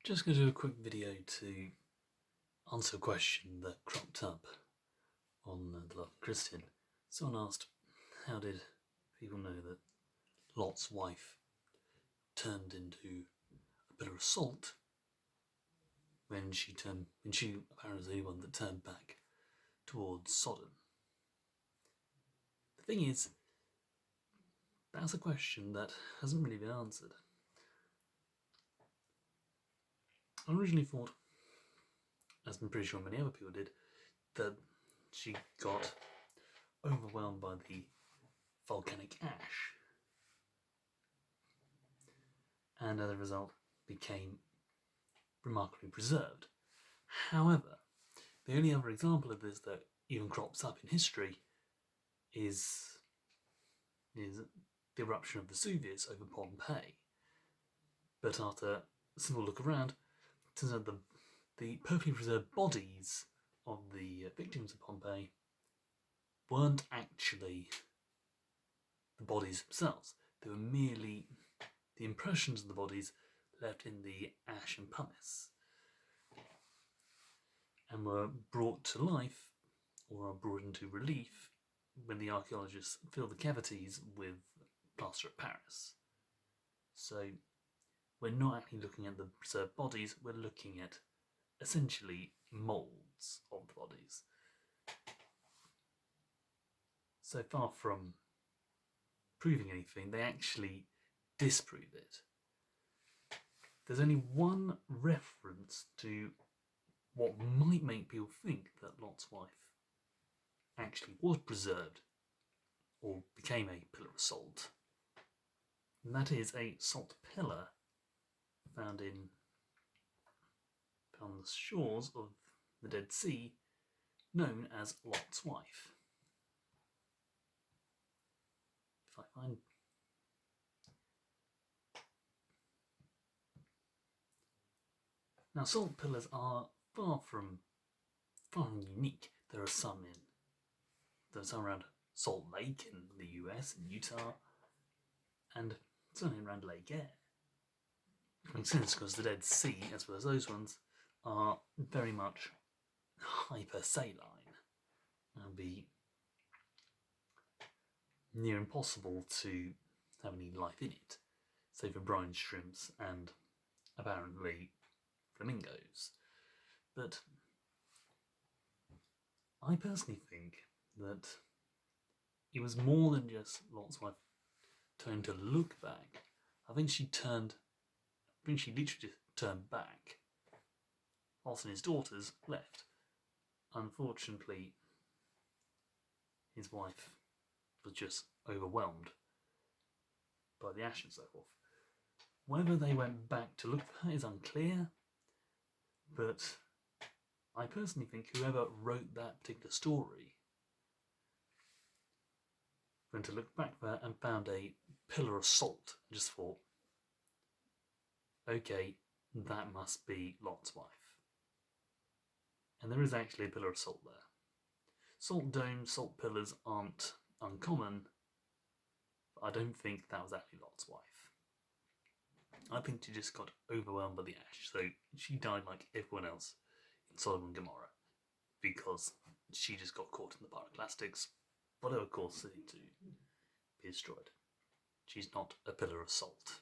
Just going to do a quick video to answer a question that cropped up on The Love Christian. Someone asked, how did people know that Lot's wife turned into a pillar of salt when she apparently was the one that turned back towards Sodom? The thing is, that's a question that hasn't really been answered. I originally thought, as I'm pretty sure many other people did, that she got overwhelmed by the volcanic ash and as a result became remarkably preserved. However, the only other example of this that even crops up in history is the eruption of Vesuvius over Pompeii. But after a simple look around, it turns out the perfectly preserved bodies of the victims of Pompeii weren't actually the bodies themselves. They were merely the impressions of the bodies left in the ash and pumice, and were brought to life, or are brought into relief, when the archaeologists fill the cavities with plaster of Paris. So we're not actually looking at the preserved bodies, we're looking at essentially moulds of the bodies. So far from proving anything, they actually disprove it. There's only one reference to what might make people think that Lot's wife actually was preserved or became a pillar of salt, and that is a salt pillar found on the shores of the Dead Sea, known as Lot's wife. If I find Now, salt pillars are far from unique. There are some around Salt Lake in the US, in Utah, and certainly around Lake Eyre. Which makes sense because the Dead Sea, as well as those ones, are very much hypersaline and be near impossible to have any life in it, save for brine shrimps and apparently flamingos. But I personally think that it was more than just Lot's wife turning to look back. I think she literally just turned back. Lot and his daughters left. Unfortunately, his wife was just overwhelmed by the ash and so forth. Whether they went back to look for her is unclear, but I personally think whoever wrote that particular story went to look back for her and found a pillar of salt and just thought, okay, that must be Lot's wife. And there is actually a pillar of salt there. Salt domes, salt pillars aren't uncommon, but I don't think that was actually Lot's wife. I think she just got overwhelmed by the ash, so she died like everyone else in Sodom and Gomorrah, because she just got caught in the pyroclastics, whatever caused the city to be destroyed. She's not a pillar of salt.